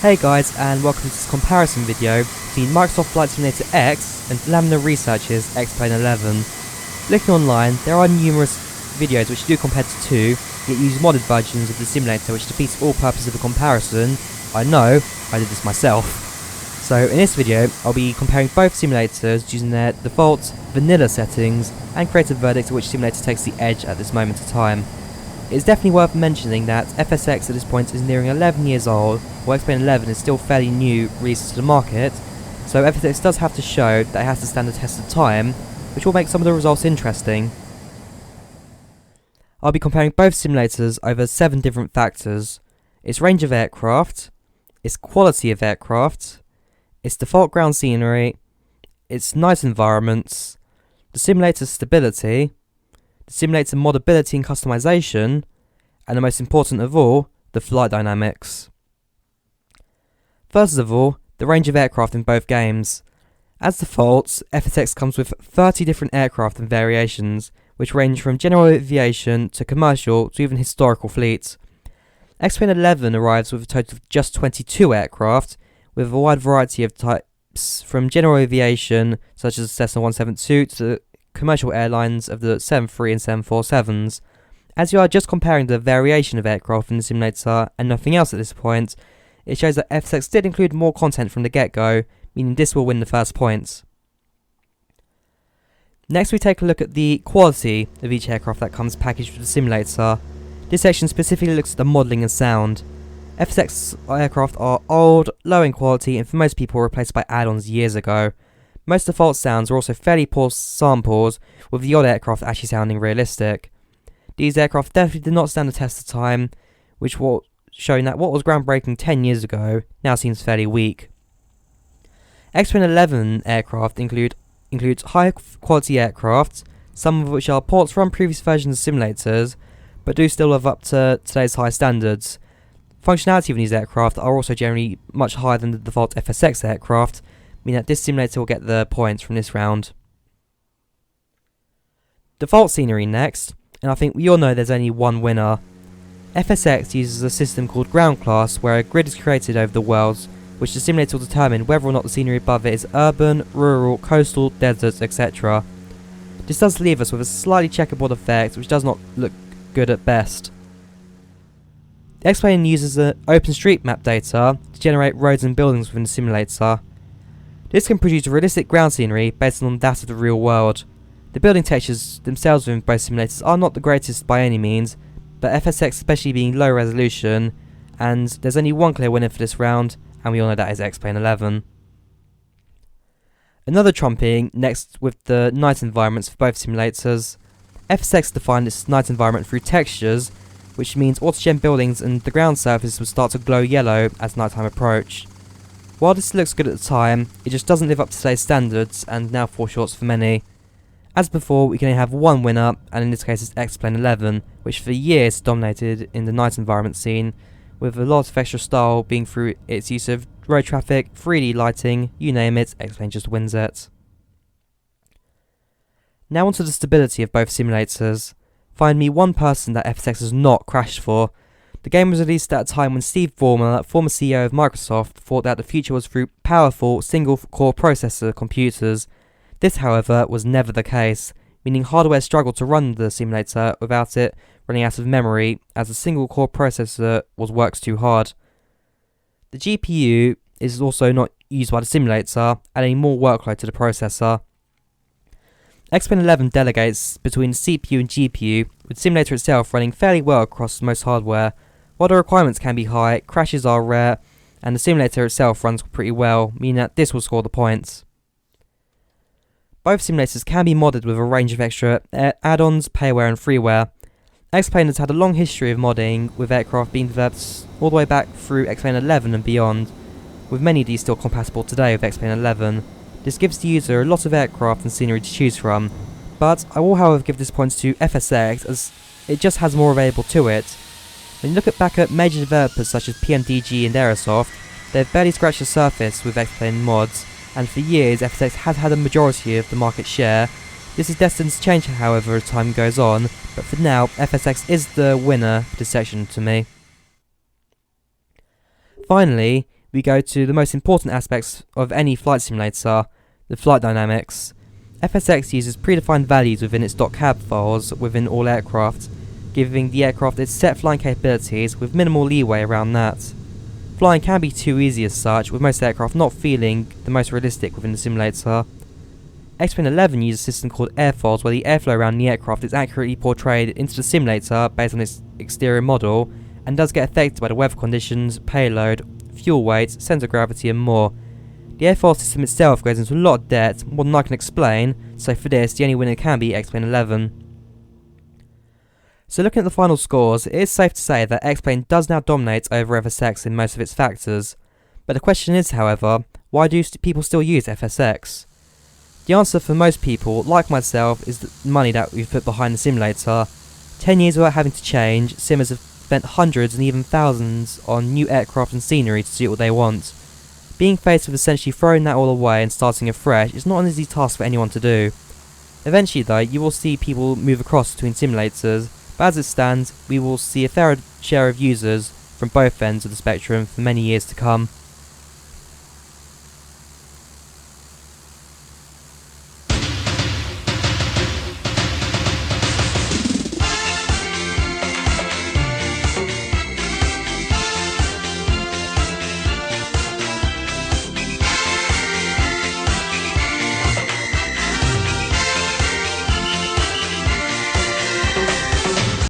Hey guys, and welcome to this comparison video between Microsoft Flight Simulator X and Laminar Research's X-Plane 11. Looking online, there are numerous videos which do compare the two, yet use modded versions of the simulator which defeats all purpose of a comparison. I know, I did this myself. So in this video, I'll be comparing both simulators using their default vanilla settings and create a verdict of which simulator takes the edge at this moment in time. It's definitely worth mentioning that FSX at this point is nearing 11 years old, while X-Plane 11 is still fairly new release to the market, so FSX does have to show that it has to stand the test of time, which will make some of the results interesting. I'll be comparing both simulators over 7 different factors: its range of aircraft, its quality of aircraft, its default ground scenery, its night environments, the simulator's stability, the simulator modability and customization, and the most important of all, the flight dynamics. First of all, the range of aircraft in both games. As default, FSX comes with 30 different aircraft and variations, which range from general aviation to commercial to even historical fleets. X-Plane 11 arrives with a total of just 22 aircraft, with a wide variety of types, from general aviation such as Cessna 172 to commercial airlines of the 73 and 747s. As you are just comparing the variation of aircraft in the simulator and nothing else at this point, it shows that FSX did include more content from the get-go, meaning this will win the first points. Next we take a look at the quality of each aircraft that comes packaged with the simulator. This section specifically looks at the modelling and sound. FSX aircraft are old, low in quality, and for most people were replaced by add-ons years ago. Most default sounds are also fairly poor samples, with the odd aircraft actually sounding realistic. These aircraft definitely did not stand the test of time, which was showing that what was groundbreaking 10 years ago now seems fairly weak. X-Plane 11 aircraft includes high quality aircraft, some of which are ports from previous versions of simulators, but do still live up to today's high standards. Functionality of these aircraft are also generally much higher than the default FSX aircraft, meaning that this simulator will get the points from this round. Default scenery next, and I think we all know there's only one winner. FSX uses a system called Ground Class, where a grid is created over the worlds, which the simulator will determine whether or not the scenery above it is urban, rural, coastal, deserts, etc. This does leave us with a slightly checkerboard effect, which does not look good at best. X-Plane uses the OpenStreetMap data to generate roads and buildings within the simulator. This can produce realistic ground scenery based on that of the real world. The building textures themselves within both simulators are not the greatest by any means, but FSX especially being low resolution, and there's only one clear winner for this round, and we all know that is X-Plane 11. Another trumping next with the night environments for both simulators. FSX defined its night environment through textures, which means autogen buildings and the ground surface will start to glow yellow as nighttime approached. While this looks good at the time, it just doesn't live up to today's standards and now falls short for many. As before, we can only have one winner, and in this case it's X-Plane 11, which for years dominated in the night environment scene, with a lot of extra style being through its use of road traffic, 3D lighting, you name it, X-Plane just wins it. Now onto the stability of both simulators. Find me one person that FSX has not crashed for. The game was released at a time when Steve Ballmer, former CEO of Microsoft, thought that the future was through powerful single-core processor computers. This, however, was never the case, meaning hardware struggled to run the simulator without it running out of memory, as a single-core processor works too hard. The GPU is also not used by the simulator, adding more workload to the processor. X-Plane 11 delegates between CPU and GPU, with the simulator itself running fairly well across most hardware. While the requirements can be high, crashes are rare, and the simulator itself runs pretty well, meaning that this will score the points. Both simulators can be modded with a range of extra add-ons, payware and freeware. X-Plane has had a long history of modding, with aircraft being developed all the way back through X-Plane 11 and beyond, with many of these still compatible today with X-Plane 11. This gives the user a lot of aircraft and scenery to choose from, but I will however give this points to FSX as it just has more available to it. When you look back at major developers such as PMDG and Aerosoft, they've barely scratched the surface with X-Plane mods, and for years FSX has had a majority of the market share. This is destined to change however as time goes on, but for now FSX is the winner for this section to me. Finally, we go to the most important aspects of any flight simulator, the flight dynamics. FSX uses predefined values within its .cab files within all aircraft, giving the aircraft its set flying capabilities with minimal leeway around that. Flying can be too easy as such, with most aircraft not feeling the most realistic within the simulator. X-Plane 11 uses a system called airfoils, where the airflow around the aircraft is accurately portrayed into the simulator based on its exterior model, and does get affected by the weather conditions, payload, fuel weight, centre of gravity and more. The airfoil system itself goes into a lot of depth, more than I can explain, so for this the only winner can be X-Plane 11. So looking at the final scores, it is safe to say that X-Plane does now dominate over FSX in most of its factors. But the question is, however, why do people still use FSX? The answer for most people, like myself, is the money that we've put behind the simulator. 10 years without having to change, simmers have spent hundreds and even thousands on new aircraft and scenery to suit what they want. Being faced with essentially throwing that all away and starting afresh is not an easy task for anyone to do. Eventually though, you will see people move across between simulators, but as it stands, we will see a fair share of users from both ends of the spectrum for many years to come.